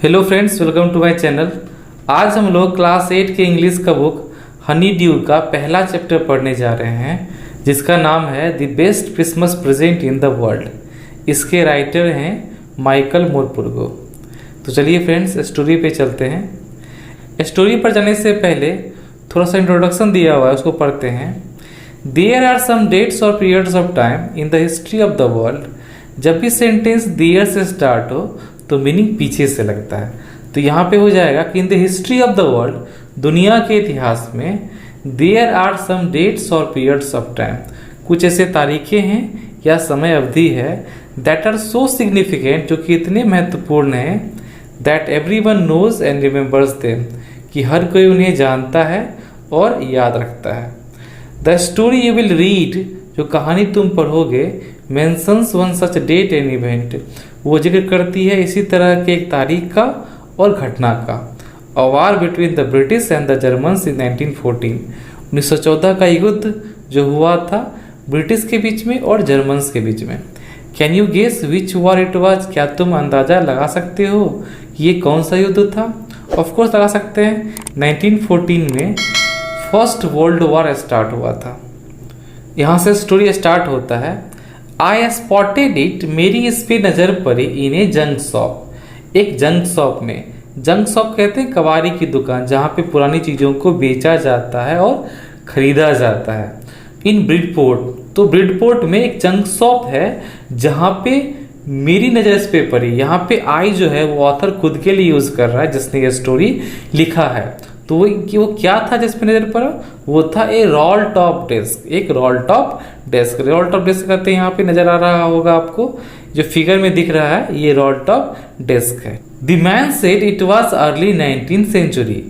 Hello friends, welcome to my channel. आज हम लोग क्लास 8 के इंग्लिश का बुक हनी ड्यू का पहला चैप्टर पढ़ने जा रहे हैं, जिसका नाम है the best Christmas present in the world. इसके राइटर हैं माइकल मोरपुर्गो। तो चलिए फ्रेंड्स, स्टोरी पे चलते हैं। स्टोरी पर जाने से पहले थोड़ा सा इंट्रोडक्शन दिया हुआ है, उसको पढ़ते हैं। देयर आर सम डेट्स और periods of time in the history of the world. जब भी सेंटेंस देयर से स्टार्ट हो तो मीनिंग पीछे से लगता है। तो यहाँ पे हो जाएगा कि in the history of the world, दुनिया के इतिहास में, देयर आर सम डेट्स और पीरियड्स ऑफ टाइम, कुछ ऐसे तारीखें हैं या समय अवधि है, दैट आर सो सिग्निफिकेंट, जो कि इतने महत्वपूर्ण हैं, that everyone knows and remembers them, कि हर कोई उन्हें जानता है और याद रखता है। The story you will read, जो कहानी तुम पढ़ोगे, mentions one such date and event, वो जिक्र करती है इसी तरह के एक तारीख का और घटना का। A war between the British and the Germans in 1914, 1914 का युद्ध जो हुआ था ब्रिटिश के बीच में और जर्मन्स के बीच में। Can you guess which war it was, क्या तुम अंदाजा लगा सकते हो कि ये कौन सा युद्ध था? ऑफ कोर्स लगा सकते हैं। 1914 में फर्स्ट वर्ल्ड वॉर स्टार्ट हुआ था। यहाँ से स्टोरी स्टार्ट होता है। आई स्पॉटेड इट, मेरी इस पे नज़र पड़ी, इन ए जंक शॉप, एक जंक शॉप में। जंक शॉप कहते हैं कबाड़ी की दुकान, जहाँ पे पुरानी चीज़ों को बेचा जाता है और ख़रीदा जाता है। इन ब्रिडपोर्ट, तो ब्रिडपोर्ट में एक जंक शॉप है जहाँ पे मेरी नज़र इस पे पड़ी। यहाँ पे आई जो है वो ऑथर खुद के लिए यूज़ कर रहा है, जिसने ये स्टोरी लिखा है। तो वो क्या था जिस पे नजर पड़ा? वो था ए रोल टॉप डेस्क, एक role top desk. Role top desk कहते हैं, यहाँ पे नजर आ रहा होगा आपको, जो फिगर में दिख रहा है, ये रोल टॉप डेस्क है। The man said it was early 19th century,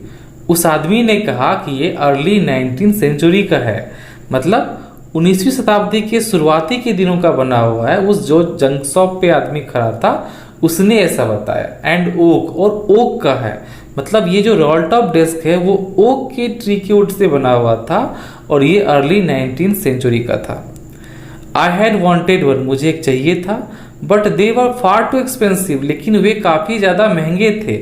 उस आदमी ने कहा कि ये अर्ली 19th सेंचुरी का है, मतलब 19वीं शताब्दी के शुरुआती के दिनों का बना हुआ है। उस जो जंक शॉप पे आदमी खड़ा था उसने ऐसा बताया। एंड ओक, और ओक का है, मतलब ये जो रोल टॉप डेस्क है वो ओक के ट्री के वुड से बना हुआ था और ये अर्ली 19th सेंचुरी का था। आई हैड वॉन्टेड वन, मुझे एक चाहिए था, but they were far too expensive, लेकिन वे काफ़ी ज़्यादा महंगे थे।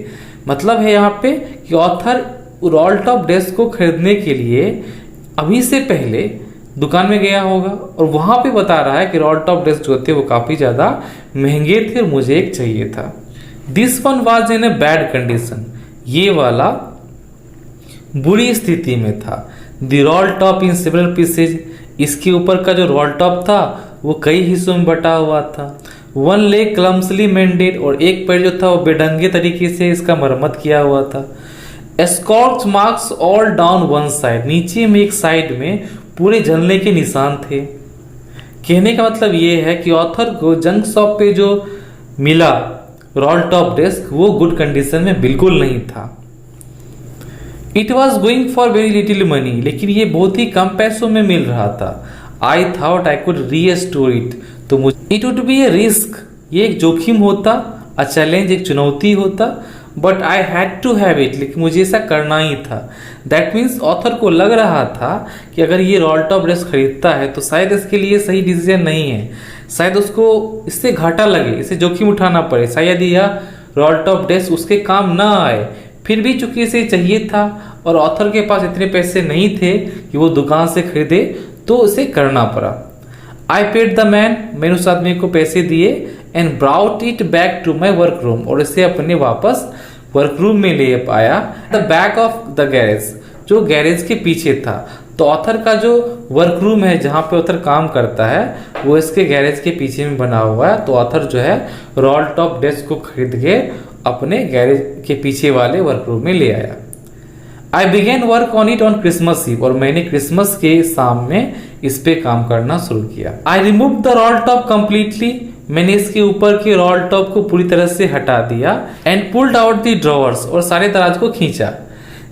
मतलब है यहाँ पे कि ऑथर रोल टॉप डेस्क को खरीदने के लिए अभी से पहले दुकान में गया होगा और वहाँ पे बता रहा है कि रोल टॉप डेस्क जो थे वो काफ़ी ज़्यादा महंगे थे और मुझे एक चाहिए था। This one was in a bad condition, ये वाला बुरी स्थिति में था। The role top in several pieces, इसके ऊपर का जो रोल टॉप था वो कई हिस्सों में बटा हुआ था। वन लेग क्लम्सली मेंडेड, और एक पैर जो था वो बेढंगे तरीके से इसका मरम्मत किया हुआ था। Scotch marks all down one side, नीचे में एक साइड में पूरे जलने के निशान थे। कहने का मतलब ये है कि ऑथर को जंक शॉप पे जो मिला रोल टॉप डेस्क वो गुड कंडीशन में बिल्कुल नहीं था। It was going for very little money, लेकिन ये बहुत ही कम पैसों में मिल रहा था। I thought I could restore it, तो मुझे it would be a risk, ये एक जोखिम होता, अ चैलेंज, एक चुनौती होता, but I had to have it, लेकिन मुझे ऐसा करना ही था। दैट मीन्स ऑथर को लग रहा था कि अगर ये रोल टॉप डेस्क खरीदता है तो शायद इसके लिए सही डिसीजन नहीं है, शायद उसको इससे घाटा लगे, इसे जोखिम उठाना पड़े, शायद यह रोल टॉप डेस्क उसके काम ना आए। फिर भी चूंकि इसे चाहिए था और ऑथर के पास इतने पैसे नहीं थे कि वो दुकान से खरीदे, तो उसे करना पड़ा। आई पेड द मैन, मैंने उस आदमी को पैसे दिए, and brought it back to my work room, और इसे अपने वापस वर्क रूम में ले आया। The back of the garage, जो गैरेज के पीछे था। तो ऑथर का जो वर्क रूम है जहाँ पे ऑथर काम करता है वो इसके गैरेज के पीछे में बना हुआ है। तो ऑथर जो है रोल टॉप डेस्क को खरीद के अपने गैरेज के पीछे वाले वर्क रूम में ले आया। I began work on it on Christmas Eve, और मैंने क्रिसमस के शाम में इस पे काम करना शुरू किया। I remove the role top completely, मैंने इसके ऊपर के रोल टॉप को पूरी तरह से हटा दिया। And pulled out the drawers, और सारे दराज को खींचा।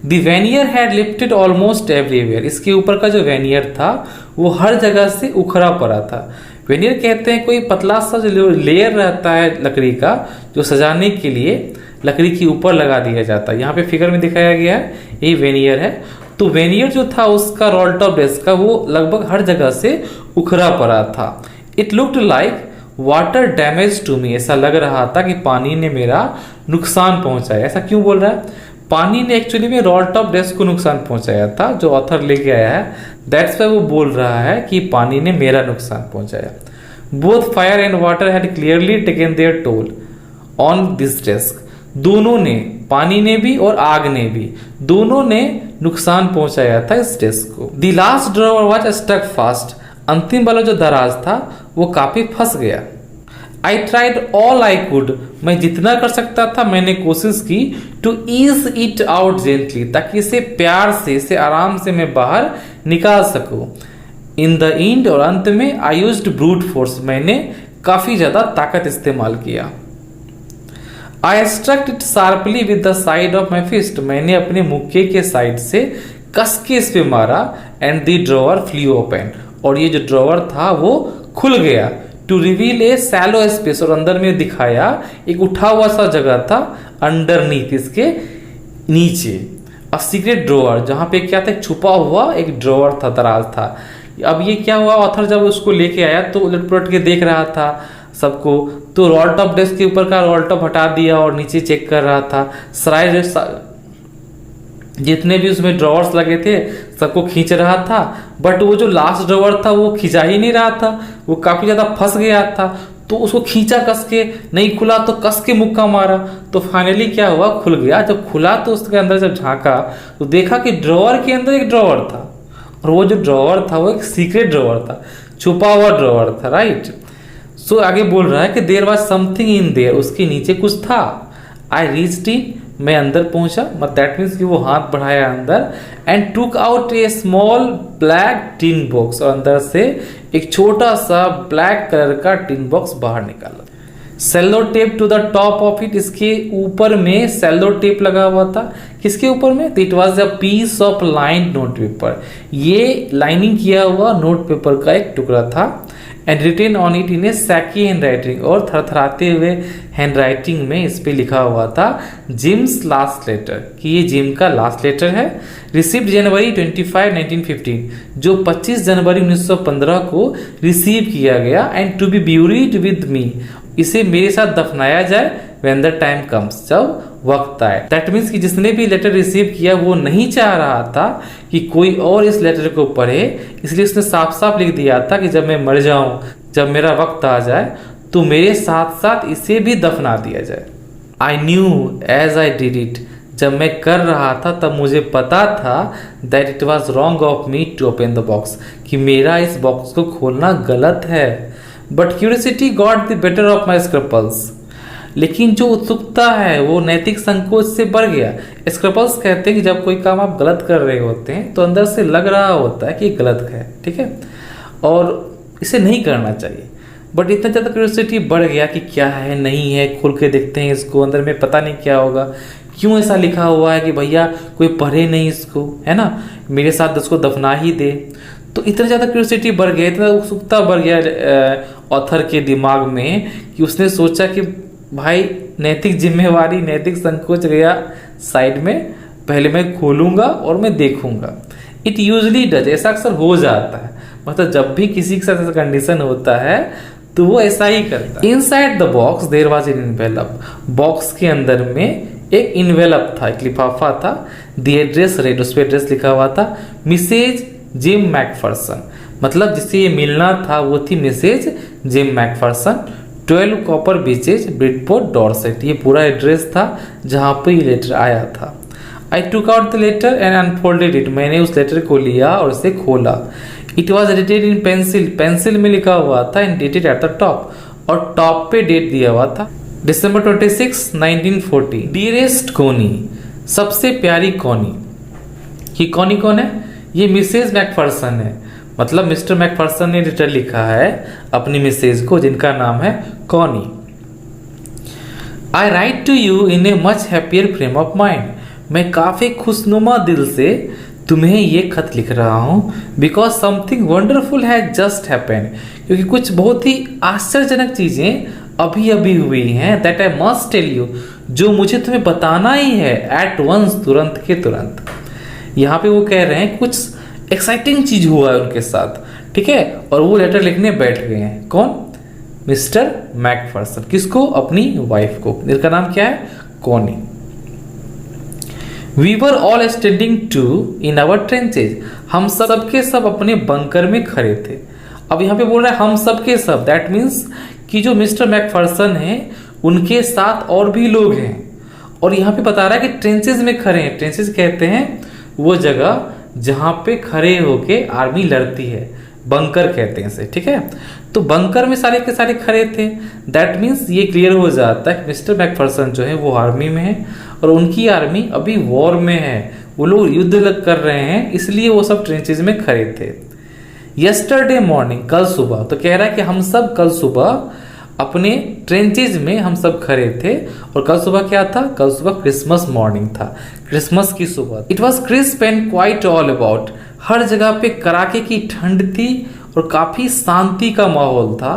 The vernier had lifted almost everywhere, इसके ऊपर का जो वेनियर था वो हर जगह से उखड़ा पड़ा था। वेनियर कहते हैं कोई पतला सा जो लेयर रहता है लकड़ी का, जो सजाने के लिए लकड़ी के ऊपर लगा दिया जाता है। यहाँ पे फिगर में दिखाया गया है, यही वेनियर है। तो वेनियर जो था उसका रोल टॉप डेस्क का वो लगभग हर जगह से उखड़ा पड़ा था। It looked like, water damage to me, ऐसा लग रहा था कि पानी ने मेरा नुकसान पहुंचाया। ऐसा क्यों बोल रहा है? पानी ने एक्चुअली में रॉल्ट ऑफ डेस्क को नुकसान पहुंचाया था, जो ऑथर लेके आया है, दैट्स वाई वो बोल रहा है कि पानी ने मेरा नुकसान पहुंचाया। Both fire and water had clearly taken their toll on this desk, दोनों ने, पानी ने भी और आग ने भी, दोनों ने नुकसान पहुंचाया था इस डेस्क को। The last drawer was stuck fast, अंतिम वाला जो दराज था वो काफी फंस गया। I tried all I could, मैं जितना कर सकता था मैंने कोशिश की, to ease it out gently, ताकि इसे प्यार से, इसे आराम से मैं बाहर निकाल सकूं। इन द एंड, और अंत में, आई यूज्ड ब्रूट फोर्स, मैंने काफी ज्यादा ताकत इस्तेमाल किया। I struck it sharply with the side of my fist, मैंने अपने मुक्के के साइड से कस के इस पे मारा। And the drawer flew open, और ये जो ड्रॉवर था वो खुल गया। To reveal a shallow space, और अंदर में दिखाया एक उठा हुआ सा जगह था अंडरनीथ, इसके नीचे। अ सीक्रेट ड्रॉवर, जहां पे क्या था, एक छुपा हुआ एक ड्रॉवर था, दराज था। अब ये क्या हुआ, ऑथर जब उसको लेके आया तो उलट पुलट के देख रहा था सबको, तो रॉल्ट ऑफ डेस्क के ऊपर का रॉल्ट ऑफ हटा दिया और नीचे चेक कर रहा था। सराय जितने भी उसमें ड्रॉवर्स लगे थे सबको खींच रहा था, बट वो जो लास्ट ड्रॉवर था वो खींचा ही नहीं रहा था, वो काफी ज्यादा फंस गया था। तो उसको खींचा कस के, नहीं खुला तो कस के मुक्का मारा, तो फाइनली क्या हुआ, खुल गया। जब खुला तो उसके अंदर जब झांका तो देखा कि ड्रॉवर के अंदर एक ड्रॉवर था, और वो जो ड्रॉवर था वो एक सीक्रेट ड्रॉवर था, छुपा हुआ ड्रॉवर था, राइट। सो आगे बोल रहा है कि there was something in there, उसके नीचे कुछ था। आई रीच्ड इन, मैं अंदर पहुंचा, मतलब दैट मीन्स कि वो हाथ बढ़ाया अंदर, and took out a small black tin box, और अंदर से एक छोटा सा ब्लैक कलर का टिन बॉक्स बाहर निकाला। Sellotape to the top of it, इसके ऊपर में सेलो टेप लगा हुआ था। किसके ऊपर में? It was a piece of lined note paper, ये लाइनिंग किया हुआ नोट पेपर का एक टुकड़ा था। And written on it in a shaky handwriting, और थरथराते हुए हैंड राइटिंग में इस पे लिखा हुआ था जिम्स लास्ट लेटर, कि ये जिम का लास्ट लेटर है। रिसीव्ड जनवरी 25, 1915, जो 25 जनवरी 1915 को रिसीव किया गया। And to be buried with me, इसे मेरे साथ दफनाया जाए व्हेन द टाइम कम्स, जब वक्त आए। दैट मीन्स कि जिसने भी लेटर रिसीव किया वो नहीं चाह रहा था कि कोई और इस लेटर को पढ़े, इसलिए उसने साफ साफ लिख दिया था कि जब मैं मर जाऊं, जब मेरा वक्त आ जाए, तो मेरे साथ साथ इसे भी दफना दिया जाए। I knew as I did it, जब मैं कर रहा था तब मुझे पता था that it was wrong of me to open the box, कि मेरा इस बॉक्स को खोलना गलत है। But curiosity got the better of my scruples, लेकिन जो उत्सुकता है वो नैतिक संकोच से बढ़ गया। स्क्रपल्स कहते हैं कि जब कोई काम आप गलत कर रहे होते हैं तो अंदर से लग रहा होता है कि गलत है, ठीक है, और इसे नहीं करना चाहिए। बट इतना ज़्यादा क्यूरियोसिटी बढ़ गया कि क्या है नहीं है, खोल के देखते हैं इसको, अंदर में पता नहीं क्या होगा, क्यों ऐसा लिखा हुआ है कि भैया कोई पढ़े नहीं इसको, है ना, मेरे साथ उसको दफना ही दे। तो इतना ज़्यादा क्यूरियोसिटी बढ़ गया, इतना उत्सुकता बढ़ गया ऑथर के दिमाग में कि उसने सोचा कि भाई नैतिक जिम्मेवारी, नैतिक संकोच गया साइड में, पहले मैं खोलूंगा और मैं देखूंगा। इट यूजली डज, ऐसा अक्सर हो जाता है, मतलब जब भी किसी के साथ ऐसा कंडीशन होता है तो वो ऐसा ही करता है। Inside the box there was an envelope, box के अंदर में एक इन्वेलप था, एक लिफाफा था। द एड्रेस रेड, उस पर एड्रेस लिखा हुआ था मिसेज जिम मैकफर्सन, मतलब जिससे ये मिलना था वो थी Mrs Jim McPherson, 12 Copper Beeches, Bridport, Dorset, ये पूरा एड्रेस था जहाँ पे ये लेटर आया था। I took out the letter and unfolded it, मैंने उस लेटर को लिया और इसे खोला। It was dated in pencil, pencil में लिखा हुआ था, and dated at the top, और टॉप पे डेट दिया हुआ था December 26, 1940। डियरेस्ट कॉनी, सबसे प्यारी कॉनी। ये कॉनी कौन है? ये मिसेज मैकफर्सन है, मतलब मिस्टर मैकफर्सन ने लेटर लिखा है अपनी मिसेज को जिनका नाम है Connie. I write to you in a much happier frame of mind, मैं काफ़ी खुशनुमा दिल से तुम्हें ये खत लिख रहा हूँ, because something wonderful has just happened, क्योंकि कुछ बहुत ही आश्चर्यजनक चीज़ें अभी अभी हुई हैं, that I must tell you, जो मुझे तुम्हें बताना ही है, एट वंस, तुरंत के तुरंत। यहाँ पे वो कह रहे हैं कुछ एक्साइटिंग चीज हुआ है उनके साथ, ठीक है, और वो लेटर लिखने बैठ गए हैं। कौन? Mister McPherson. किसको? अपनी वाइफ को। इसका नाम क्या है? Connie. We were all standing to in our trenches. हम सब के सब अपने बंकर में खड़े थे। अब यहाँ पे बोल रहा है हम सब के सब, दैट मीन्स कि जो मिस्टर मैकफर्सन है उनके साथ और भी लोग हैं। और यहाँ पे बता रहा है कि ट्रेंचेज में खड़े हैं। ट्रेंचेज कहते हैं वो जगह जहाँ पे खड़े होके आर्मी लड़ती है, बंकर कहते हैं इसे, ठीक है। तो बंकर में सारे के सारे खड़े थे। दैट मीन्स ये क्लियर हो जाता है कि मिस्टर मैकफर्सन जो है वो आर्मी में है और उनकी आर्मी अभी वॉर में है, वो लोग युद्ध कर रहे हैं, इसलिए वो सब ट्रेंचेज में खड़े थे। यस्टरडे मॉर्निंग, कल सुबह। तो कह रहा है कि हम सब कल सुबह अपने ट्रेंचेज में हम सब खड़े थे। और कल सुबह क्या था? कल सुबह क्रिसमस मॉर्निंग था, क्रिसमस की सुबह। It was crisp and quiet all about. हर जगह पे कड़ाके की ठंड थी और काफी शांति का माहौल था।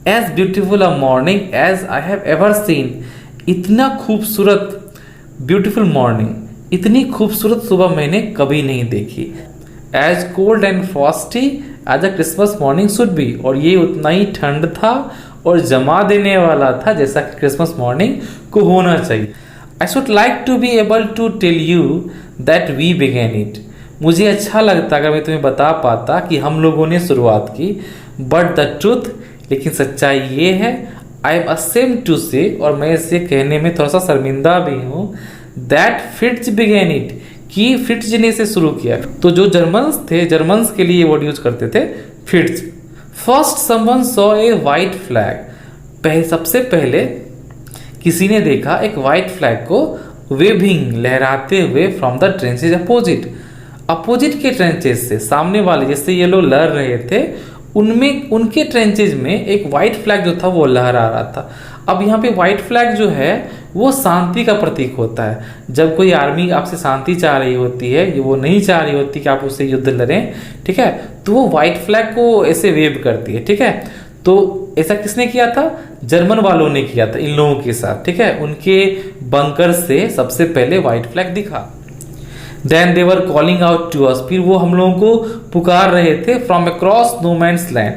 As beautiful a morning as I have ever seen. इतना खूबसूरत ब्यूटीफुल मॉर्निंग, इतनी खूबसूरत सुबह मैंने कभी नहीं देखी। As cold and frosty as a Christmas morning should be. और ये उतना ही ठंड था और जमा देने वाला था जैसा कि क्रिसमस मॉर्निंग को होना चाहिए। I should like to be able to tell you that we began it. मुझे अच्छा लगता अगर मैं तुम्हें बता पाता कि हम लोगों ने शुरुआत की। बट द ट्रूथ, लेकिन सच्चाई ये है, आई एम असेम्ड टू से, और मैं इसे कहने में थोड़ा सा शर्मिंदा भी हूँ, दैट फिट्ज बिगेन इट, कि फिट्ज ने इसे शुरू किया। तो जो जर्मन्स थे, जर्मन्स के लिए वर्ड यूज करते थे Fitz. First someone saw a white flag. सबसे पहले किसी ने देखा एक व्हाइट फ्लैग को वेविंग, लहराते हुए from the tranches opposite. Opposite के ट्रेंचेज से, सामने वाले जिससे ये लोग लड़ रहे थे, उनमें उनके ट्रेंचेज में एक व्हाइट फ्लैग जो था वो लहरा रहा था। अब यहाँ पे व्हाइट फ्लैग जो है वो शांति का प्रतीक होता है। जब कोई आर्मी आपसे शांति चाह रही होती है, वो नहीं चाह रही होती कि आप उससे युद्ध लड़ें, ठीक है, तो वो व्हाइट फ्लैग को ऐसे वेव करती है, ठीक है। तो ऐसा किसने किया था? जर्मन वालों ने किया था इन लोगों के साथ, ठीक है। उनके बंकर से सबसे पहले व्हाइट फ्लैग दिखा। Then they were calling out to us. फिर वो हम लोगों को पुकार रहे थे from across no man's land,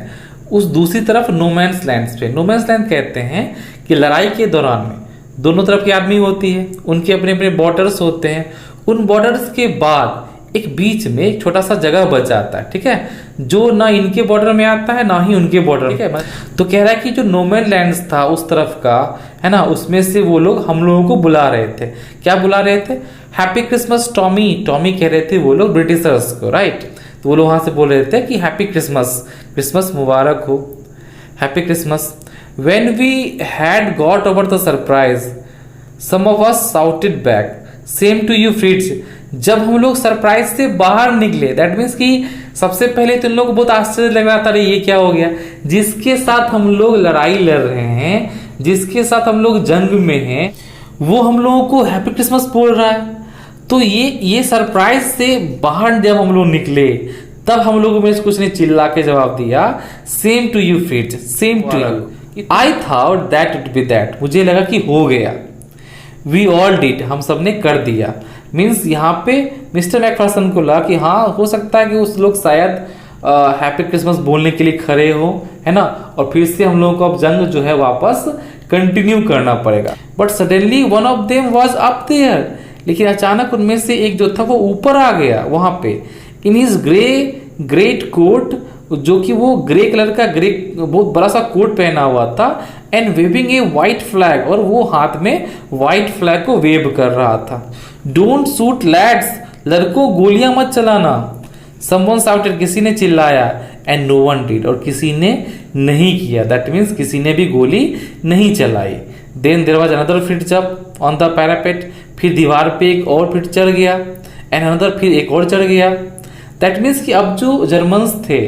उस दूसरी तरफ नो मैन्स लैंड पे। नो मैन्स लैंड कहते हैं कि लड़ाई के दौरान में दोनों तरफ की आर्मी होती है, उनके अपने अपने बॉर्डर्स होते हैं। उन बॉर्डर्स के बाद एक बीच में एक छोटा सा जगह बच जाता है, ठीक है, जो ना इनके बॉर्डर में आता है ना ही उनके बॉर्डर, ठीक है। तो कह रहा है कि जो नोमैन लैंड्स था उस तरफ का, है ना, उसमें से वो लोग हम लोगों को बुला रहे थे। क्या बुला रहे थे? Happy Christmas Tommy. टॉमी कह रहे थे वो लोग ब्रिटिशर्स को, राइट। तो वो लोग वहां से बोल रहे थे कि हैप्पी क्रिसमस, क्रिसमस मुबारक हो, happy Christmas. When we had got over the surprise, some of us shouted back, "Same to you, Fritz." जब हम लोग सरप्राइज से बाहर निकले, दैट मीन्स कि सबसे पहले तो इन लोगों को बहुत आश्चर्य लग रहा था, अरे ये क्या हो गया, जिसके साथ हम लोग लड़ाई लड़ रहे हैं, जिसके साथ हम लोग जंग में हैं, वो हम लोगों को हैप्पी क्रिसमस बोल रहा है। तो ये सरप्राइज से बाहर जब हम लोग निकले, तब हम लोगों में से कुछ ने चिल्ला के जवाब दिया, same to you Fritz, same to you. I thought that would be that. मुझे लगा कि हो गया। वी ऑल डिड, हम सब ने कर दिया। मीन्स यहाँ पे मिस्टर मैकफर्सन को लगा कि हाँ हो सकता है कि उस लोग शायद हैप्पी क्रिसमस बोलने के लिए खड़े हो, है ना, और फिर से हम लोगों को अब जंग जो है वापस कंटिन्यू करना पड़ेगा। But suddenly one of them was up there. लेकिन अचानक उनमें से एक जो था वो ऊपर आ गया वहां पे, इन हिज ग्रेट कोट, जो कि वो ग्रे कलर का बहुत बड़ा सा कोट पहना हुआ था, and waving a white flag, और वो हाथ में व्हाइट फ्लैग को वेव कर रहा था। डोंट शूट लैड्स, लड़कों गोलियां मत चलाना। समवन शाउटेड, किसी ने चिल्लाया, एंड नो वन डिड, और किसी ने नहीं किया, दैट मीन्स किसी ने भी गोली नहीं चलाई। Then there was another fit jump on the parapet, फिर दीवार पे एक और फिट चढ़ गया, एंड अनदर, फिर एक और चढ़ गया। दैट मीन्स कि अब जो जर्मन्स थे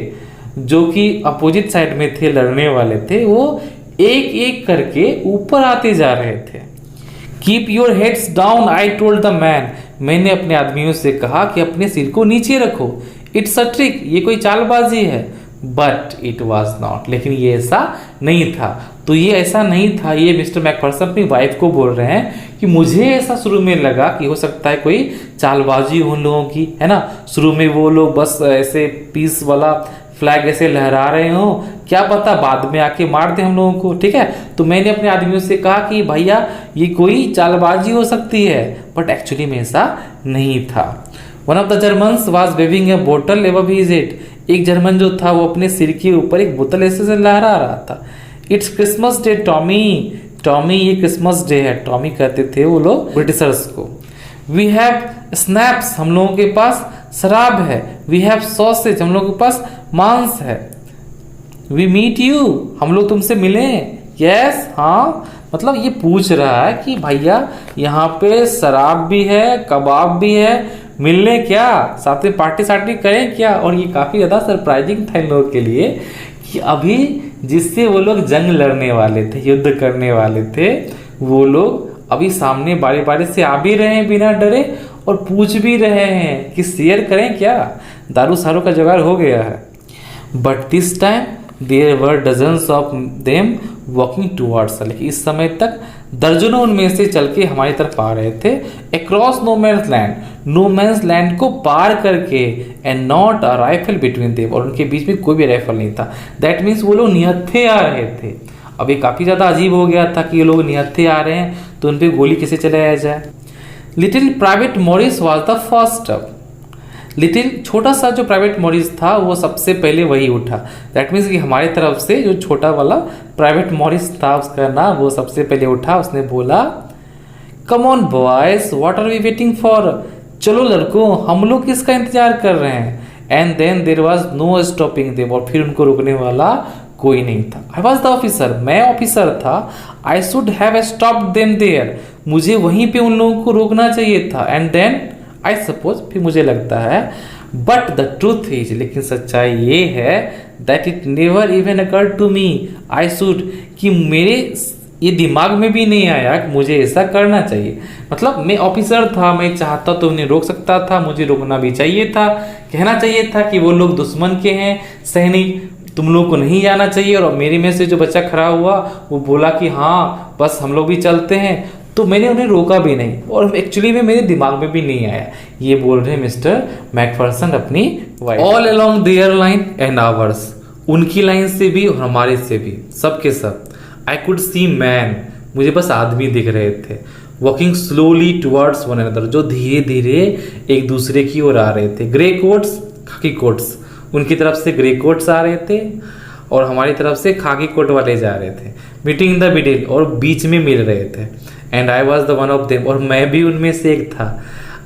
जो कि अपोजिट साइड में थे, लड़ने वाले थे, वो एक एक करके ऊपर आते जा रहे थे। Keep your heads down, I told the man. मैंने अपने आदमियों से कहा कि अपने सिर को नीचे रखो। इट्स अ ट्रिक, ये कोई चालबाजी है। बट इट वॉज नॉट, लेकिन ये ऐसा नहीं था। तो ये ऐसा नहीं था, ये मिस्टर मैकफर्सन अपनी वाइफ को बोल रहे हैं कि मुझे ऐसा शुरू में लगा कि हो सकता है कोई चालबाजी हो उन लोगों की, है ना। शुरू में वो लोग बस ऐसे पीस वाला फ्लैग ऐसे लहरा रहे हो, क्या पता बाद में आके मार दे हम लोगों को, ठीक है। तो मैंने अपने आदमियों से कहा कि भैया ये कोई चालबाजी हो सकती है, बट एक्चुअली में ऐसा नहीं था। One of the Germans was waving a bottle above his head, एक जर्मन जो था वो अपने सिर के ऊपर एक बोतल ऐसे से लहरा रहा था। It's Christmas day Tommy, Tommy ये क्रिसमस डे है, टॉमी कहते थे वो लोग ब्रिटिशर्स को। वी हैव स्नैप्स, हम लोगों के पास शराब है। वी हैव सॉसेज, हम लोगों के पास मांस है। वी मीट यू, हम लोग तुमसे मिले। यस, हाँ, मतलब ये पूछ रहा है कि भैया यहाँ पे शराब भी है, कबाब भी है, मिलने क्या, साथ में पार्टी सार्टी करें क्या। और ये काफी ज्यादा सरप्राइजिंग था इन लोगों के लिए कि अभी जिससे वो लोग जंग लड़ने वाले थे, युद्ध करने वाले थे, वो लोग अभी सामने बारी बारी से आ भी रहे हैं बिना डरे और पूछ भी रहे हैं कि शेयर करें क्या, दारू सारू का जुगाड़ हो गया है। But this time there were dozens of them walking towards, लेकिन इस समय तक दर्जनों उनमें से चल के हमारी तरफ आ रहे थे। Across no man's land, no man's land को पार करके, and not a rifle between them, और उनके बीच में कोई भी राइफल नहीं था। दैट मीन्स वो लोग निहत्थे आ रहे थे। अब ये काफ़ी ज़्यादा अजीब हो गया था कि ये लोग निहत्थे आ रहे हैं तो उन पर गोली कैसे चलाया जाए। Little private Morris was the first up, little छोटा सा जो प्राइवेट मॉरिस था वो सबसे पहले वही उठा। दैट मीन्स कि हमारी तरफ से जो छोटा वाला प्राइवेट मॉरिस था उसका नाम, वो सबसे पहले उठा। उसने बोला, come on boys what are we waiting for, चलो लड़कों हम लोग किसका इंतजार कर रहे हैं। And then there was no stopping them, और फिर उनको रोकने वाला कोई नहीं था। आई वॉज द ऑफिसर, मैं ऑफिसर था। I should have stopped them there, मुझे वहीं पे उन लोगों को रोकना चाहिए था। एंड देन आई सपोज, फिर मुझे लगता है, बट द ट्रूथ इज, लेकिन सच्चाई ये है, that it never even occurred to me I should, कि मेरे ये दिमाग में भी नहीं आया कि मुझे ऐसा करना चाहिए। मतलब मैं ऑफिसर था, मैं चाहता तो उन्हें रोक सकता था, मुझे रोकना भी चाहिए था, कहना चाहिए था कि वो लोग दुश्मन के हैं सैनिक, तुम लोगों को नहीं जाना चाहिए। और मेरे में से जो बच्चा खड़ा हुआ वो बोला कि हाँ बस हम लोग भी चलते हैं, तो मैंने उन्हें रोका भी नहीं, और एक्चुअली में मेरे दिमाग में भी नहीं आया। ये बोल रहे हैं मिस्टर मैकफर्सन अपनी wife. All along their line and ours, उनकी लाइन से भी और हमारे से भी, सबके सब। आई कुड सी मैन, मुझे बस आदमी दिख रहे थे। Walking slowly towards one another, जो धीरे धीरे एक दूसरे की ओर आ रहे थे। ग्रे कोट्स, खाकी कोट्स, उनकी तरफ से ग्रे कोट्स आ रहे थे और हमारी तरफ से खाकी कोट वाले जा रहे थे। मीटिंग इन द मिडिल, और बीच में मिल रहे थे। And I was the one of them, और मैं भी उनमें से एक था।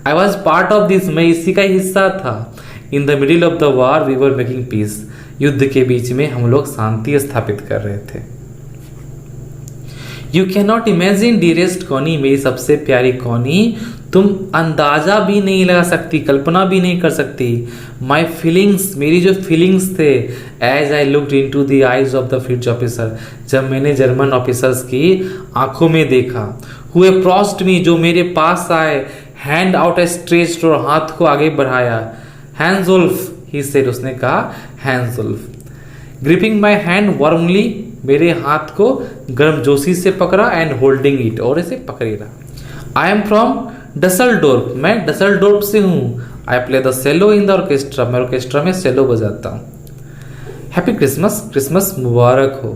I was part of this, मैं इसी का हिस्सा था। In the middle of the war we were making peace, युद्ध के बीच में हम लोग शांति स्थापित कर रहे थे। You can not imagine dearest Connie, मेरी सबसे प्यारी कॉनी, तुम अंदाजा भी नहीं लगा सकती, कल्पना भी नहीं कर सकती। माई फीलिंग्स, मेरी जो फीलिंग्स थे, as I looked into the eyes of the French officer, जब मैंने जर्मन ऑफिसर्स की आंखों में देखा। हुए अप्रोच्ड मी, जो मेरे पास आए। हैंड आउट स्ट्रेच्ड, और हाथ को आगे बढ़ाया। हैंड्सवुल्फ, ही सेड, उसने कहा हैंड्सवुल्फ। ग्रिपिंग माई हैंड वार्मली, मेरे हाथ को गर्मजोशी से पकड़ा। एंड होल्डिंग इट, और इसे पकड़े रहा। आई एम फ्रॉम डसलडोर्फ, मैं डसलडोर्फ से हूँ। I play the cello in the orchestra, मैं ऑर्केस्ट्रा में सेलो बजाता हूँ। हैप्पी क्रिसमस, क्रिसमस मुबारक हो।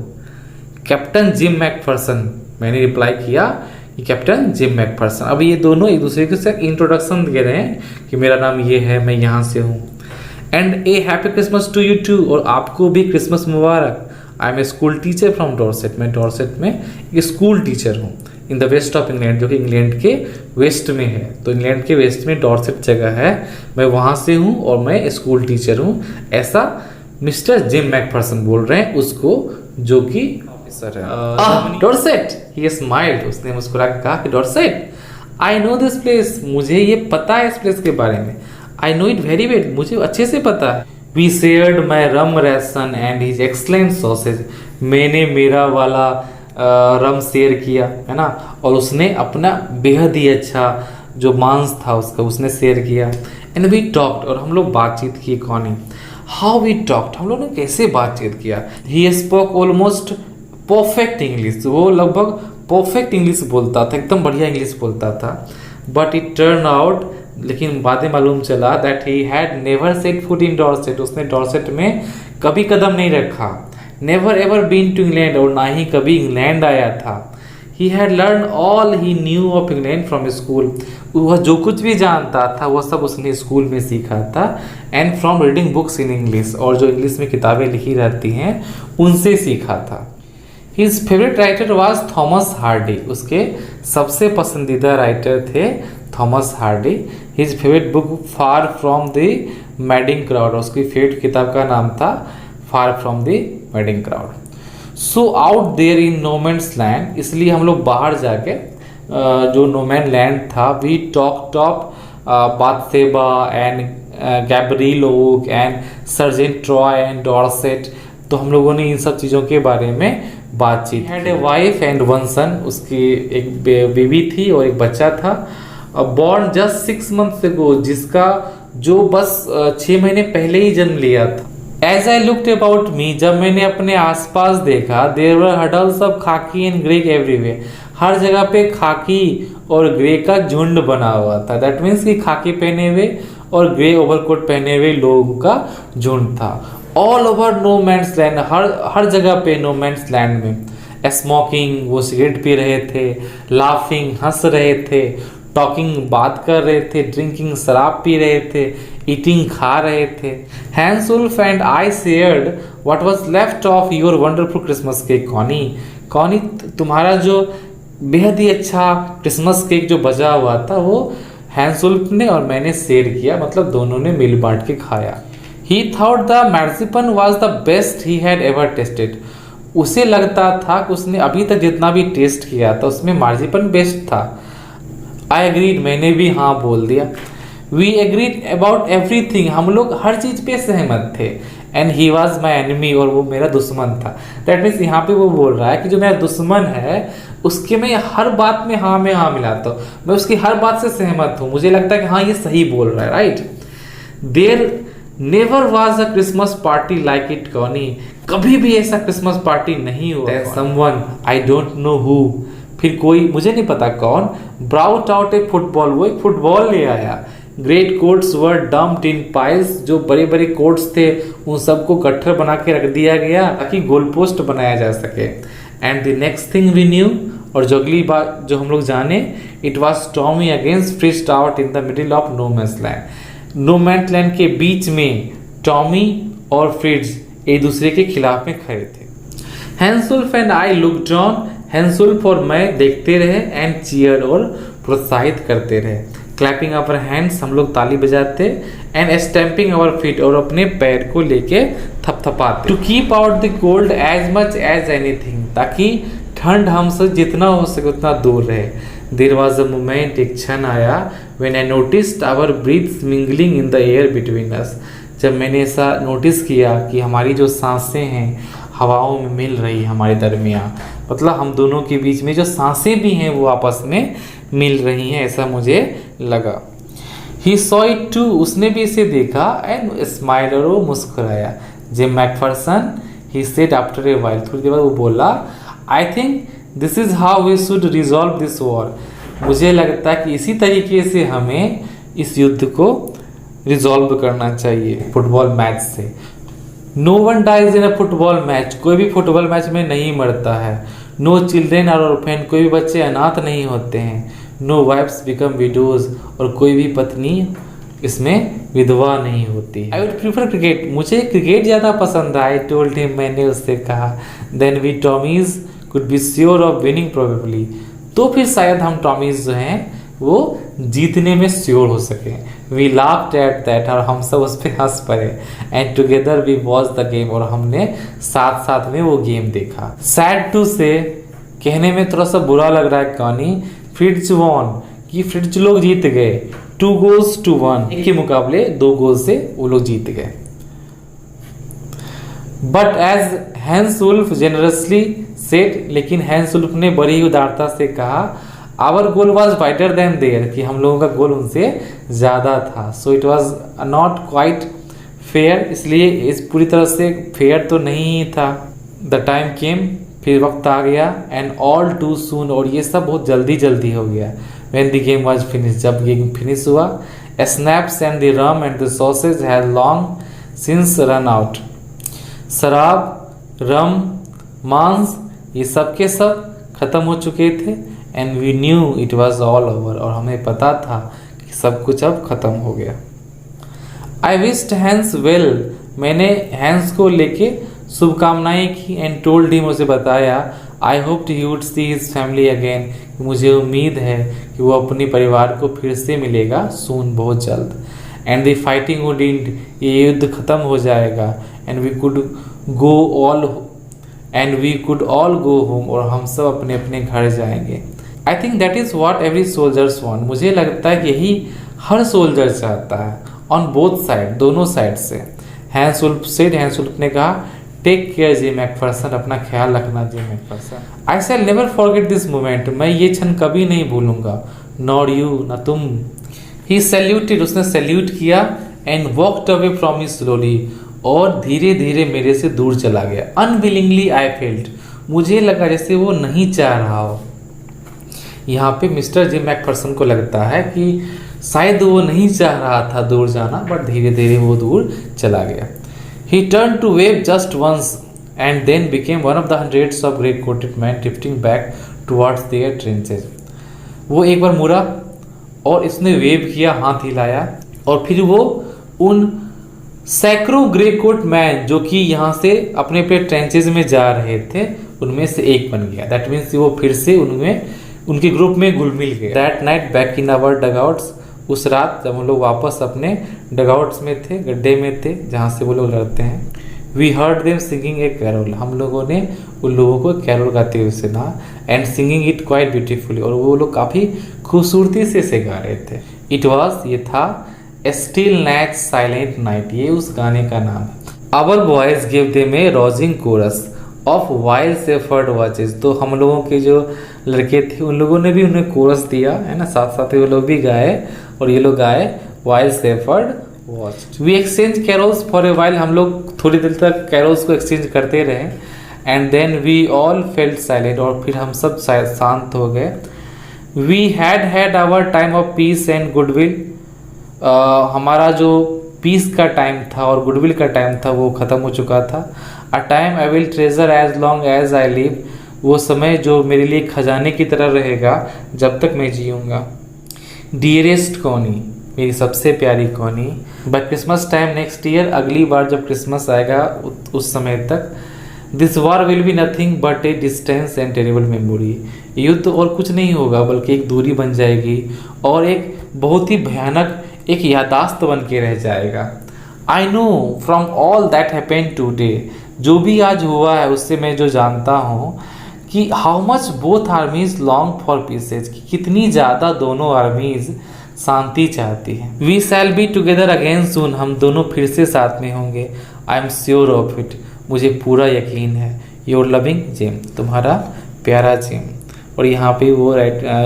कैप्टन जिम मैकफर्सन, मैंने रिप्लाई किया कि कैप्टन जिम मैकफर्सन। अब ये दोनों एक दूसरे के साथ इंट्रोडक्शन दे रहे हैं कि मेरा नाम ये है, मैं यहाँ से हूँ। And a happy Christmas to you too, और आपको भी क्रिसमस मुबारक। I am a school teacher from Dorset, मैं डॉर्सेट में एक स्कूल टीचर हूँ। In the west of England, जो कि इंग्लैंड के वेस्ट में है, तो इंग्लैंड के वेस्ट में डॉर्सेट जगह है, मैं वहाँ से हूँ और मैं स्कूल टीचर हूँ। ऐसा मिस्टर जिम मैकफर्सन बोल रहे हैं उसको, जो कि ऑफिसर है। डॉर्सेट, ही स्माइल्ड, उसने मुस्कुरा के कहा कि Dorset, I know this place, मुझे ये पता है इस प्लेस के बारे में। I know it very well, मुझे अच्छे से पता है। We shared my rum ration and his excellent sausage, मैंने मेरा वाला रम शेयर किया, है ना, और उसने अपना बेहद ही अच्छा जो मांस था उसका उसने शेयर किया। एंड वी टॉक्ड, और हम लोग बातचीत की। कौन है, हाउ वी टॉक्ड, हम लोगों ने कैसे बातचीत किया। He spoke almost perfect English, वो लगभग परफेक्ट इंग्लिश बोलता था, एकदम बढ़िया इंग्लिश बोलता था। बट इट टर्न आउट, लेकिन बाद में मालूम चला that he had never set foot in Dorset, उसने डॉर्सेट में कभी कदम नहीं रखा। Never ever been to England, और ना ही कभी इंग्लैंड आया था। He had learnt all he knew of England from school, वह जो कुछ भी जानता था वह सब उसने स्कूल में सीखा था। And from reading books in English, और जो इंग्लिश में किताबें लिखी रहती हैं उनसे सीखा था। His favourite writer was Thomas Hardy, उसके सबसे पसंदीदा राइटर थे Thomas Hardy. His favourite book Far from the Madding Crowd, उसकी फेवरेट किताब का नाम था Far from the Madding Crowd. So out there in no man's land, इसलिए हम लोग बाहर जाके जो नोमैन लैंड था, we talk Bathsheba and Gabriel Oak and Sergeant Troy and Dorset, तो हम लोगों ने इन सब चीज़ों के बारे में बातचीत। Had a wife and one son, उसकी एक बेबी थी और एक बच्चा था। बॉर्न जस्ट 6 months ago, जिसका जो बस 6 महीने पहले ही जन्म लिया था। As I looked about me, जब मैंने अपने आसपास देखा, there were huddles of khaki and grey everywhere, हर जगह पे खाकी और ग्रे का झुंड बना हुआ था। दैट मीन्स कि खाकी पहने हुए और ग्रे ओवरकोट पहने हुए लोगों का झुंड था। All over no man's land, हर जगह पे नो मैंस लैंड में। स्मोकिंग, वो सिगरेट पी रहे थे। लाफिंग, हंस रहे थे। टॉकिंग, बात कर रहे थे। ड्रिंकिंग, शराब पी रहे थे। ईटिंग, खा रहे थे। Hans Wolf and I shared what was left of your wonderful Christmas cake. Connie, तुम्हारा जो बेहद ही अच्छा क्रिसमस केक जो बचा हुआ था वो हैंसुल्फ ने और मैंने शेयर किया, मतलब दोनों ने मिल बांट के खाया। He thought the marzipan was the best he had ever tasted, उसे लगता था कि उसने अभी तक जितना भी टेस्ट किया था उसमें मार्जिपन बेस्ट था। आई एग्रीड, मैंने भी हाँ बोल दिया। वी एग्रीड अबाउट एवरीथिंग, हम लोग हर चीज पे सहमत थे। And he was my enemy, और वो मेरा दुश्मन था। दैट मीन्स यहाँ पे वो बोल रहा है कि जो मेरा दुश्मन है उसके मैं हर बात में हाँ मिलाता हूँ, मैं उसकी हर बात से सहमत हूँ, मुझे लगता है कि हाँ ये सही बोल रहा है, right. There never was a Christmas party like it Connie, कभी भी ऐसा क्रिसमस पार्टी नहीं हुआ। Someone I don't know who, फिर कोई मुझे नहीं पता कौन, ब्राउट आउट ए फुटबॉल, वो एक फुटबॉल ले आया। ग्रेट कोट्स वर डम्प्ड इन पाइल्स, जो बड़े बड़े कोट्स थे उन सबको गट्ठर बना के रख दिया गया ताकि गोल पोस्ट बनाया जा सके। And the next thing we knew, और जो अगली बात जो हम लोग जाने, it was Tommy against Fritz out in the middle of no man's land. No man's land के बीच में टॉमी और फ्रिट्ज एक दूसरे के खिलाफ में खड़े थे। Hans Wolf and I looked on, हैंसुल्फ और मैं देखते रहे। एंड चीयर, और प्रोत्साहित करते रहे। क्लैपिंग अवर हैंड्स, हम लोग ताली बजाते। एंड स्टैम्पिंग अवर फीट, और अपने पैर को लेके थपथपाते। To keep out the cold as much as anything, ताकि ठंड हमसे जितना हो सके उतना दूर रहे। देयर वॉज अ मोमेंट, एक क्षण आया, when I noticed our breaths mingling in the air between us, जब मैंने ऐसा नोटिस किया कि हमारी जो सांसें हैं हवाओं में मिल रही है हमारे दरमियान, मतलब हम दोनों के बीच में जो सांसें भी हैं वो आपस में मिल रही हैं, ऐसा मुझे लगा। ही सॉ इट टू, उसने भी इसे देखा। एंड स्माइल, और वो मुस्कुराया। Jim McPherson, he said after a while, थोड़ी देर बाद वो बोला, I think this is how we should resolve this war, मुझे लगता है कि इसी तरीके से हमें इस युद्ध को रिजॉल्व करना चाहिए फुटबॉल मैच से। No one dies in a football match, कोई भी फुटबॉल मैच में नहीं मरता है। नो चिल्ड्रेन आर ऑर्फेन, कोई भी बच्चे अनाथ नहीं होते हैं। नो वाइफ्स बिकम विडोज, और कोई भी पत्नी इसमें विधवा नहीं होती। आई वुड प्रीफर क्रिकेट, मुझे क्रिकेट ज़्यादा पसंद है। आई टोल्ड हिम, मैंने उससे कहा। Then we Tommies could be sure of winning probably, तो फिर शायद हम टॉमीज जो हैं वो जीतने में श्योर हो सके। वी लाफ्ड एट दैट, और हम सब उस पर हंस पड़े। And together we watch the game, और हमने साथ साथ में वो गेम देखा। सैड टू से, कहने में थोड़ा सा बुरा लग रहा है कहानी, फ्रिट्ज वॉन, कि फ्रिट्ज लोग जीत गए। 2 goals to 1, एक के मुकाबले 2 गोल से वो लोग जीत गए। But as Hansulf generously said, लेकिन हैंसुल्फ ने बड़ी उदारता से कहा, our goal was wider than their, कि हम लोगों का गोल उनसे ज़्यादा था। So it was not quite fair, इसलिए इस पूरी तरह से फेयर तो नहीं था। द टाइम केम, फिर वक्त आ गया। एंड ऑल टू सून, और ये सब बहुत जल्दी जल्दी हो गया। When the game was finish, जब गेम फिनिश हुआ। Snaps and the rum and the sausage had long since run out, शराब, रम, मांस, ये सब के सब खत्म हो चुके थे। And we knew it was all over, और हमें पता था कि सब कुछ अब खत्म हो गया। आई विश्ड हैंस वेल, मैंने हैंस को लेके शुभकामनाएं की। एंड टोल्ड हिम, उसे बताया, I hoped he would see his family again, मुझे उम्मीद है कि वो अपने परिवार को फिर से मिलेगा सून, बहुत जल्द। And the fighting would end, ये युद्ध खत्म हो जाएगा। And we could all go home, और हम सब अपने अपने घर जाएंगे। I think that is what every soldiers want, मुझे लगता है कि यही हर सोल्जर चाहता है। ऑन बोथ साइड, दोनों साइड से। हैंसवुल्फ ने कहा, टेक केयर जे मैकफरसन, अपना ख्याल रखना J McPherson. I shall never forget this moment, मैं ये क्षण कभी नहीं भूलूंगा। नॉर यू, न तुम। ही सैल्यूटेड, उसने सैल्यूट किया। And walked away from me slowly, और धीरे धीरे मेरे से दूर चला गया। अनविलिंगली आई फेल्ट, मुझे लगा जैसे वो नहीं चाह रहा हो। यहाँ पे मिस्टर जे मैकफरसन को लगता है कि शायद वो नहीं चाह रहा था दूर जाना, बट धीरे धीरे वो दूर चला गया। He turned to wave just once and then became one of the hundreds of grey-coated men drifting back towards their trenches. वो एक बार मुड़ा और इसने वेव किया, हाथ हिलाया, और फिर वो उन सैकड़ों ग्रे कोट मैन जो कि यहाँ से अपने अपने ट्रेंचेज में जा रहे थे उनमें से एक बन गया। दैट मीन्स वो फिर से उनके ग्रुप में घुल मिल गए। That night back in our dugouts, उस रात जब हम लोग वापस अपने डगआउट्स में थे, गड्ढे में थे जहाँ से वो लोग लड़ते हैं। We heard them singing a carol, हम लोगों ने उन लोगों को कैरोल गाते हुए सुना। And singing it quite beautifully, और वो लोग काफ़ी खूबसूरती से इसे गा रहे थे। इट वॉज, ये था, a still night silent night, ये उस गाने का नाम है। Our boys give them a rousing chorus of while shepherds watches, तो हम लोगों के जो लड़के थे उन लोगों ने भी उन्हें कोरस दिया, है ना, साथ साथ वो लोग भी गाए, और ये लोग गाए while shepherds watched. We exchange carols for a while, हम लोग थोड़ी देर तक कैरोल्स को एक्सचेंज करते रहे। And then we all felt silent, और फिर हम सब शांत हो गए। We had our time of peace and goodwill, हमारा जो पीस का टाइम था और गुडविल का टाइम था वो ख़त्म हो चुका था। A time I will treasure as long as I live, वो समय जो मेरे लिए खजाने की तरह रहेगा जब तक मैं जीऊँगा। डियरेस्ट कॉनी, मेरी सबसे प्यारी Connie, by Christmas time next year, अगली बार जब क्रिसमस आएगा उस समय तक, this war will be nothing but a distance and terrible memory, युद्ध और कुछ नहीं होगा बल्कि एक दूरी बन जाएगी और एक बहुत ही भयानक एक यादाश्त बन के रह जाएगा। I know from all that happened today, जो भी आज हुआ है उससे मैं जो जानता हूँ कि how much both armies long for peace, कितनी ज़्यादा दोनों आर्मीज शांति चाहती है। We shall be together again soon, हम दोनों फिर से साथ में होंगे। I am sure of it, मुझे पूरा यकीन है। योर लविंग जिम, तुम्हारा प्यारा जिम। और यहाँ पे वो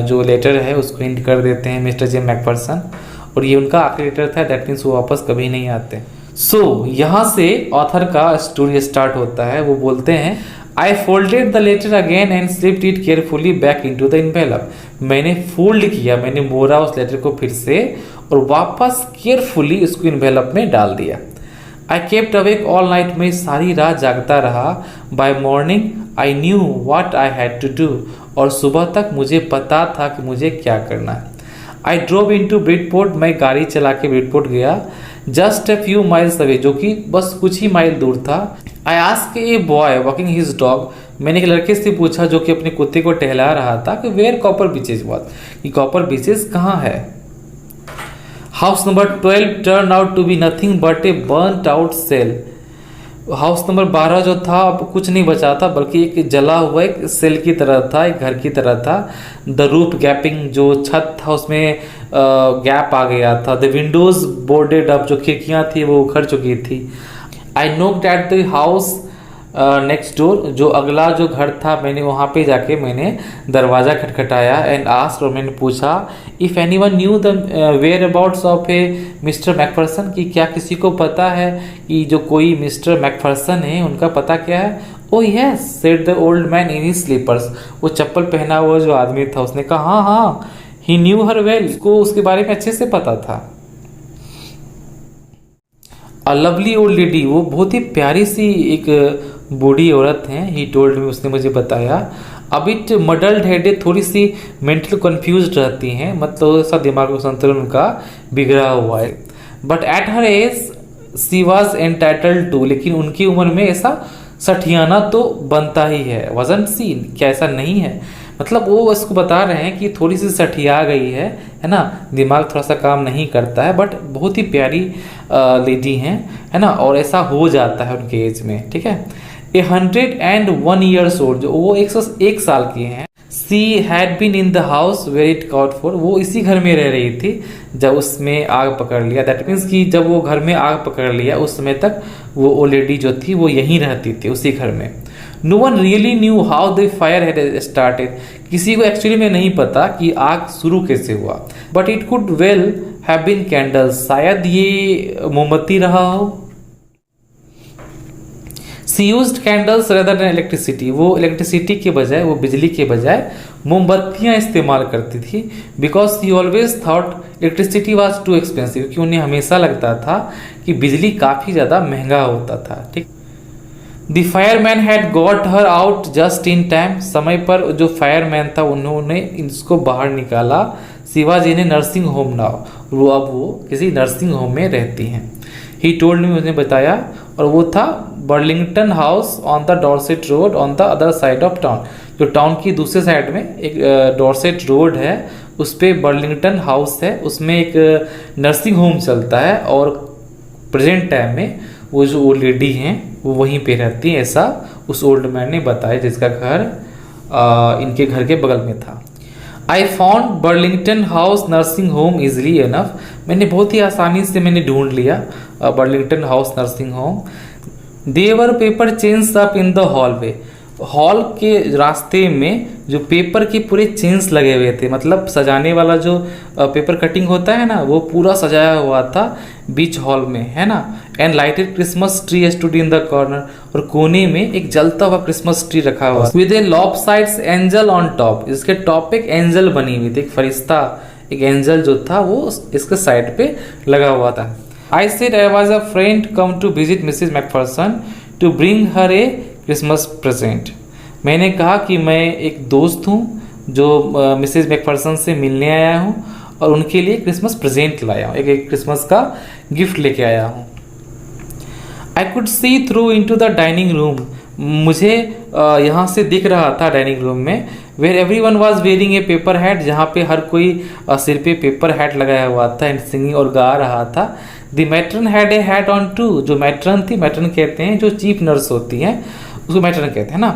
जो लेटर है उसको हिंट कर देते हैं मिस्टर जिम मैकफरसन, और ये उनका आखिरी लेटर था। दैट मीन्स वो वापस कभी नहीं आते। सो यहाँ से ऑथर का स्टोरी स्टार्ट होता है। वो बोलते हैं, I folded the letter again and slipped it carefully back into the envelope, मैंने फोल्ड किया, मैंने मोड़ा उस लेटर को फिर से और वापस केयरफुली उसको एनवेलप में डाल दिया। I kept awake all night, में सारी रात जागता रहा। By morning I knew what I had to do, और सुबह तक मुझे पता था कि मुझे क्या करना है। आई ड्रोव इनटू ब्रिडपोर्ट, मैं गाड़ी चला के ब्रिडपोर्ट गया। Just a few miles away, जो कि बस कुछ ही माइल दूर था। I asked a boy walking his dog, मैंने एक लड़के से पूछा जो कि अपने कुत्ते को टहला रहा था कि वेयर कॉपर बीचेस वाज, कि कॉपर बीचेस कहाँ है। House number 12 turn out to be nothing but a burned out shell, house number 12 जो था अब कुछ नहीं बचा था बल्कि एक जला हुआ एक सेल की तरह था, एक घर की तरह था। द रूफ गैपिंग, जो छत था उसमें गैप आ गया था। द विंडोज बोर्डेड अप, जो खिड़कियां थी वो उखड़ चुकी थी। I knocked at the house next door, जो अगला जो घर था मैंने वहाँ पे जाके मैंने दरवाज़ा खटखटाया। एंड आस्क्ड, और मैंने पूछा, if anyone knew the whereabouts of a mister McPherson, कि क्या किसी को पता है कि जो कोई मिस्टर मैकफरसन है उनका पता क्या है। Oh yes said the old man in his slippers, वो चप्पल पहना हुआ जो आदमी था उसने कहा, हाँ हाँ, ही न्यू हर वेल, उसको उसके बारे में अच्छे से पता था। अ लवली ओल्ड लेडी, वो बहुत ही प्यारी सी एक बूढ़ी औरत हैं। ही टोल्ड मी, उसने मुझे बताया। अ बिट मडल्ड हेडेड, थोड़ी सी मेंटल कंफ्यूज रहती हैं, मतलब ऐसा दिमाग का संतुलन उनका बिगड़ा हुआ है। But at her age she was entitled to, लेकिन उनकी उम्र में ऐसा सठियाना तो बनता ही है। वजन सीन, क्या ऐसा नहीं है? मतलब वो उसको बता रहे हैं कि थोड़ी सी सठिया गई है ना, दिमाग थोड़ा सा काम नहीं करता है, बट बहुत ही प्यारी लेडी हैं, है ना, और ऐसा हो जाता है उनके एज में, ठीक है। 101 years old, जो वो 101 साल की हैं। She had been in the house where it caught fire, वो इसी घर में रह रही थी जब उसमें आग पकड़ लिया। दैट मीन्स कि जब वो घर में आग पकड़ लिया उस समय तक वो लेडी जो थी वो यहीं रहती थी, उसी घर में। No one really knew how the fire had started, किसी को एक्चुअली में नहीं पता कि आग शुरू कैसे हुआ। But it could well have been candles, शायद ये मोमबत्ती रहा हो। She used candles rather than electricity, वो इलेक्ट्रिसिटी के बजाय, वो बिजली के बजाय मोमबत्तियां इस्तेमाल करती थी। Because she always thought electricity was too expensive, क्योंकि उन्हें हमेशा लगता था कि बिजली काफ़ी ज़्यादा महंगा होता था, ठीक। The fireman had got her out just in time, समय पर जो फायरमैन था उन्होंने इसको बाहर निकाला। शिवाजी ने नर्सिंग होम नाउ, वो किसी नर्सिंग होम में रहती हैं। ही टोल्ड मी, मुझे बताया, और वो था Burlington house on the Dorset road on the other side of town, जो टाउन की दूसरे साइड में एक डॉर्सेट रोड है, उस पर बर्लिंगटन हाउस है, उसमें एक नर्सिंग होम चलता है, और प्रेजेंट टाइम में वो जो ओल्ड लेडी हैं वो वहीं पे रहती हैं, ऐसा उस ओल्ड मैन ने बताया, जिसका घर इनके घर के बगल में था। I found Burlington House nursing home easily enough, मैंने बहुत ही आसानी से मैंने ढूंढ लिया Burlington House nursing home. There were paper chains up in the hallway, hall के रास्ते में जो पेपर के पूरे चेन्स लगे हुए थे, मतलब सजाने वाला जो पेपर कटिंग होता है ना, वो पूरा सजाया हुआ था बीच हॉल में, है ना। And lighted Christmas tree stood in the corner, और कोने में एक जलता हुआ क्रिसमस ट्री रखा हुआ with A lop sides angel on top, इसके टॉप पे एक एंजल बनी हुई थी, एक फरिश्ता, एक एंजल जो था वो इसके साइड पे लगा हुआ था। I said I was a friend come to visit missus McPherson to bring her a Christmas present, मैंने कहा कि मैं एक दोस्त हूँ जो मिसेज मैकफरसन से मिलने आया हूँ और उनके लिए क्रिसमस प्रेजेंट लाया हूँ, एक क्रिसमस का गिफ्ट लेके आया हूँ। I could see through into the dining room, मुझे यहाँ से दिख रहा था डाइनिंग रूम में, where everyone was wearing a paper hat, जहाँ पे हर कोई सिर पे पेपर हैट लगाया हुआ था, एंड सिंगिंग, और गा रहा था। The matron had a hat on too, जो मैट्रन थी, मैट्रन कहते हैं जो चीफ नर्स होती हैं उसको मैट्रन कहते हैं ना,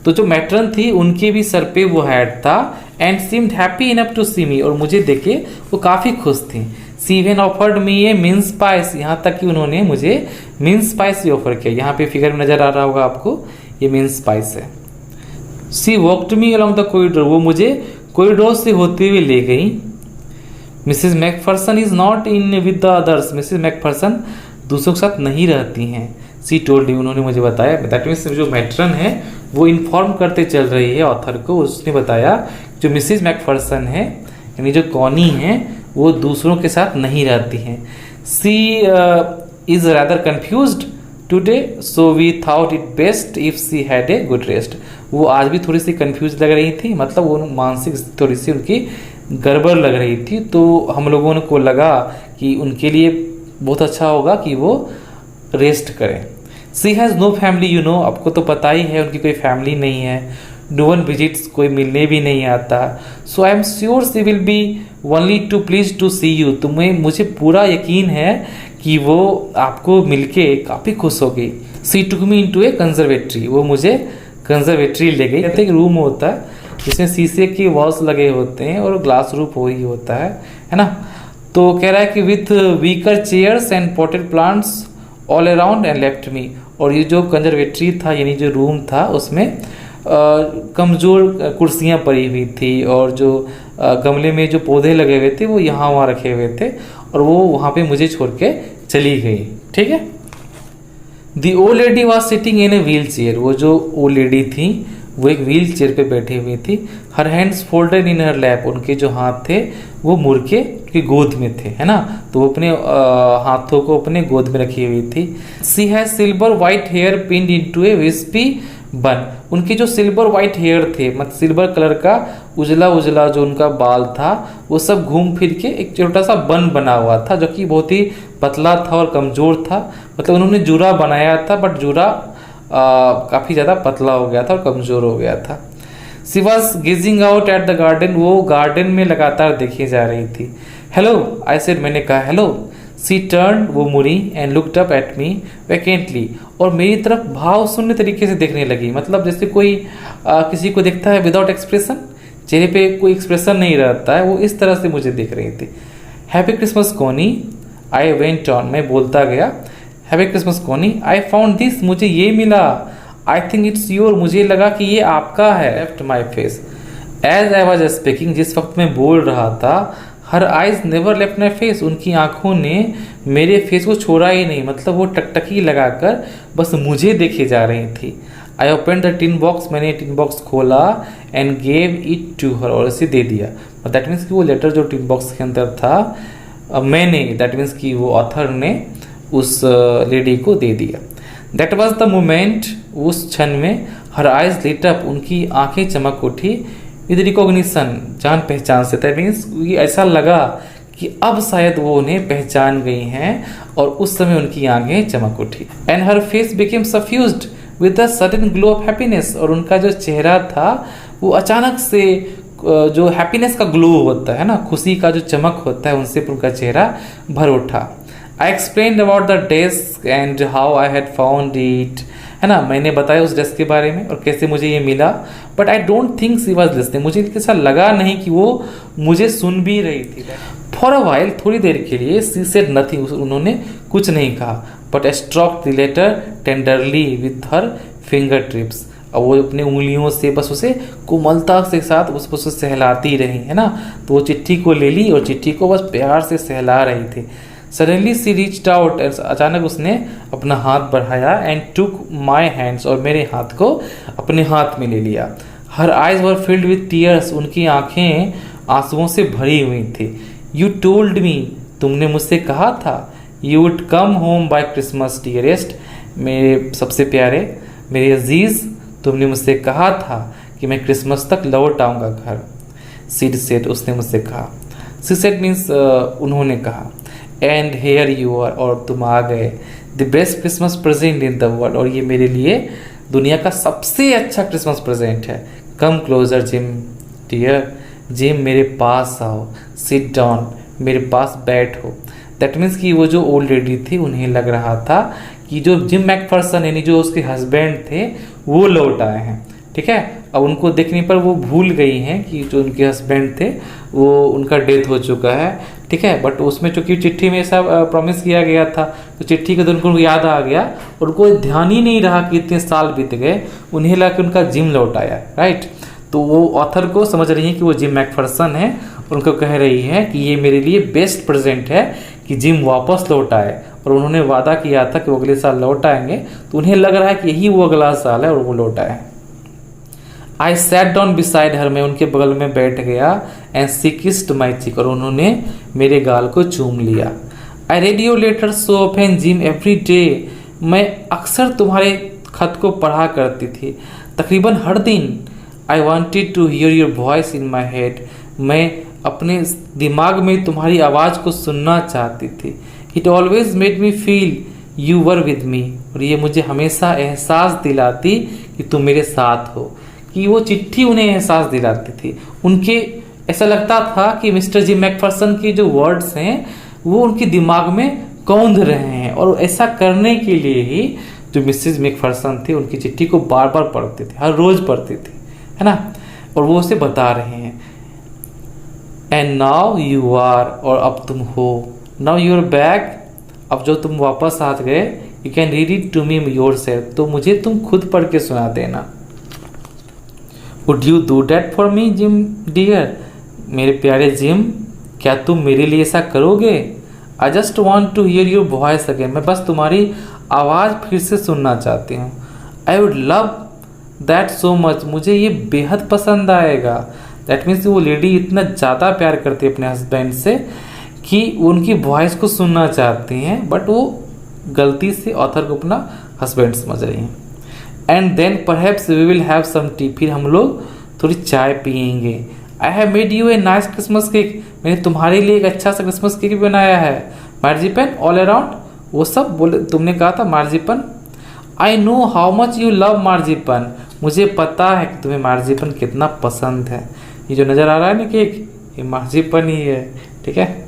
तो जो मैट्रन थी उनके भी सर पे वो हैट था। And seemed happy enough to see me, और मुझे देखे वो काफ़ी खुश थी। She even offered me a mince pies, यहाँ तक कि उन्होंने मुझे मिन्स पाइस भी ऑफर किया, यहाँ पे फिगर में नजर आ रहा होगा आपको, ये मिन्स पाइस है। She walked me along the corridor, वो मुझे कॉरिडोर से होते हुए ले गई। Mrs McPherson is not in with the others, Mrs McPherson दूसरों के साथ नहीं रहती हैं। सी टोल्ड मी, उन्होंने मुझे बताया। दैट मीन्स जो मैट्रन है वो इन्फॉर्म करते चल रही है ऑथर को, उसने बताया जो मिसेज मैकफरसन है, यानी जो कॉनी है, वो दूसरों के साथ नहीं रहती हैं। She is rather confused today so we thought it best if she had a good rest, वो आज भी थोड़ी सी कंफ्यूज लग रही थी, मतलब वो मानसिक थोड़ी सी उनकी गड़बड़ लग रही थी, तो हम लोगों को लगा कि उनके लिए बहुत अच्छा होगा कि वो रेस्ट करें। She has no family you know, आपको तो पता ही है उनकी कोई फैमिली नहीं है। नो वन विजिट्स, कोई मिलने भी नहीं आता। So I am sure she will be only too pleased to see you, मुझे पूरा यकीन है कि वो आपको मिलके काफ़ी खुश होगी। सी टुक मी इनटू ए कंजर्वेटरी, वो मुझे कंजर्वेटरी ले गई। कहते हैं एक रूम होता है जिसमें शीशे के वॉल्स लगे होते हैं और ग्लास रूफ वही होता है ना। तो कह रहा है कि with weaker chairs and potted plants all around and left me, और ये जो कंजर्वेटरी था यानी जो रूम था उसमें कमज़ोर कुर्सियाँ पड़ी हुई थी, और जो गमले में जो पौधे लगे हुए थे वो यहाँ वहाँ रखे हुए थे, और वो वहाँ पे मुझे छोड़ के चली गई। ठीक है। The old lady was sitting in a wheel chair, वो जो ओल्ड लेडी थी वो एक व्हील चेयर पे बैठी हुई थी। हर हैंड्स फोल्डेड इन हर लैप, उनके जो हाथ थे वो मुर्गे की गोद में थे, है ना, तो वो अपने हाथों को अपने गोद में रखी हुई थी। She has silver white hair pinned into a wispy bun, उनके जो सिल्वर वाइट हेयर थे, मतलब सिल्वर कलर का उजला उजला जो उनका बाल था वो सब घूम फिर के एक छोटा सा बन बना हुआ था, जो कि बहुत ही पतला था और कमज़ोर था। मतलब उन्होंने जूरा बनाया था, बट जूरा काफ़ी ज़्यादा पतला हो गया था और कमज़ोर हो गया था। She was gazing out at the garden, वो गार्डन में लगातार देखी जा रही थी। हेलो आई सेड, मैंने कहा हेलो। सी टर्न, वो मुड़ी, and looked up at me vacantly, और मेरी तरफ भाव शून्य तरीके से देखने लगी। मतलब जैसे कोई किसी को देखता है विदाउट एक्सप्रेशन, चेहरे पे कोई एक्सप्रेशन नहीं रहता है, वो इस तरह से मुझे देख रही थी। Happy Christmas Connie, I went on, मैं बोलता गया। Happy Christmas Connie, I found this, मुझे ये मिला। आई थिंक इट्स योर, मुझे लगा कि ये आपका है। Left my face as I was speaking, जिस वक्त मैं बोल रहा था। Her eyes never left my face, उनकी आंखों ने मेरे फेस को छोड़ा ही नहीं, मतलब वो टकटकी लगाकर बस मुझे देखे जा रही थी। I open the tin box, मैंने टिन बॉक्स खोला and gave it to her, और उसे दे दिया। दैट मीन्स कि वो लेटर जो टिन बॉक्स के अंदर था मैंने, दैट मीन्स कि वो ऑथर ने उस लेडी को दे दिया। दैट वॉज द मोमेंट, उस क्षण में हर आइज लिट अप, उनकी आंखें चमक उठी। विद रिकॉग्निशन, जान पहचान से। दैट मीन्स ये ऐसा लगा कि अब शायद वो उन्हें पहचान गई हैं, और उस समय उनकी आंखें चमक उठी। And her face became suffused with a sudden glow of happiness, और उनका जो चेहरा था वो अचानक से जो हैप्पीनेस का ग्लो होता है ना, खुशी का जो चमक होता है, उनसे उनका चेहरा भर उठा। I explained about the desk and how I had found it, है ना, मैंने बताया उस डेस्क के बारे में और कैसे मुझे ये मिला। But I don't think she was listening, मुझे ऐसा लगा नहीं कि वो मुझे सुन भी रही थी। फॉर अ वाइल, थोड़ी देर के लिए, शी सेड नथिंग, उन्होंने कुछ नहीं कहा। But stroke the letter tenderly with her fingertips, और वो अपनी उंगलियों से बस उसे कोमलता के साथ उसे सहलाती रही, है ना। तो वो चिट्ठी को ले ली और चिट्ठी को बस प्यार से सहला रही थी। सडनली सी रीच्ड आउट, अचानक उसने अपना हाथ बढ़ाया एंड टुक माई हैंड्स, और मेरे हाथ को अपने हाथ में ले लिया। Her eyes were filled with tears, उनकी आंखें आंसुओं से भरी हुई थी। यू टोल्ड मी, तुमने मुझसे कहा था। You would come home by Christmas dearest, मेरे सबसे प्यारे, मेरे अजीज, तुमने मुझसे कहा था कि मैं क्रिसमस तक लौट आऊँगा घर। सीड सेड, उसने मुझसे कहा। सी सेड मीन्स उन्होंने कहा। एंड हेयर यू आर, और तुम आ गए। The best Christmas present in the world, और ये मेरे लिए दुनिया का सबसे अच्छा क्रिसमस प्रेजेंट है। Come closer Jim dear, Jim मेरे पास आओ। सिट डाउन, मेरे पास बैठो। दैट मीन्स कि वो जो ओल्ड लेडी थी, उन्हें लग रहा था कि जो जिम मैकफर्सन यानी जो उसके हस्बैंड थे वो लौट आए हैं, ठीक है। अब उनको देखने पर वो भूल गई हैं कि जो उनके हस्बैंड थे वो उनका डेथ हो चुका है, ठीक है। बट उसमें चूंकि चिट्ठी में ऐसा प्रॉमिस किया गया था, तो चिट्ठी के दिन उनको याद आ गया, और उनको ध्यान ही नहीं रहा कि इतने साल बीत गए, उन्हें लगा कि उनका जिम लौट आया, राइट। तो वो ऑथर को समझ रही है कि वो जिम मैकफर्सन है, उनको कह रही है कि ये मेरे लिए बेस्ट प्रेजेंट है कि जिम वापस लौट आए, और उन्होंने वादा किया था कि वो अगले साल लौट आएंगे, तो उन्हें लग रहा है कि यही वो अगला साल है और वो लौट आए। I sat down beside her, मैं उनके बगल में बैठ गया। And she kissed my cheek, और उन्होंने मेरे गाल को चूम लिया। I read your letter so often Jim every day, मैं अक्सर तुम्हारे खत को पढ़ा करती थी, तकरीबन हर दिन। I wanted to hear your voice in my head, मैं अपने दिमाग में तुम्हारी आवाज़ को सुनना चाहती थी। It always made me feel you were with me, और ये मुझे हमेशा एहसास दिलाती कि तुम मेरे साथ हो, कि वो चिट्ठी उन्हें एहसास दिलाती थी। उनके ऐसा लगता था कि मिस्टर जिम मैकफर्सन के जो वर्ड्स हैं वो उनके दिमाग में कौंध रहे हैं, और ऐसा करने के लिए ही जो मिसेज मैकफर्सन थी उनकी चिट्ठी को बार बार पढ़ते थे, हर रोज़ पढ़ते थे, है ना। और वो उसे बता रहे हैं। एंड नाउ यू आर, और अब तुम हो। नाउ यू आर बैक, अब जो तुम वापस आ गए। You can read it to me yourself, तो मुझे तुम खुद पढ़ के सुना देना। Would you do that for me Jim dear, मेरे प्यारे जिम, क्या तुम मेरे लिए ऐसा करोगे। I just want to hear your voice again, मैं बस तुम्हारी आवाज़ फिर से सुनना चाहती हूँ। I would love that so much, मुझे ये बेहद पसंद आएगा। दैट मीन्स वो लेडी इतना ज़्यादा प्यार करती है अपने हस्बैंड से कि उनकी वॉइस को सुनना चाहती हैं, बट वो गलती से ऑथर को अपना हस्बैंड समझ रही हैं। And then perhaps we will have some tea, फिर हम लोग थोड़ी चाय पियेंगे। I have made you a nice Christmas cake, मैंने तुम्हारे लिए एक अच्छा सा क्रिसमस केक बनाया है। मार्जिपन ऑल अराउंड, वो सब बोले, तुमने कहा था marzipan. I know how much you love marzipan, मुझे पता है कि तुम्हें मार्जिपन कितना पसंद है। ये जो नज़र आ रहा है ना केक, ये मार्जिपन ही है, ठीक है।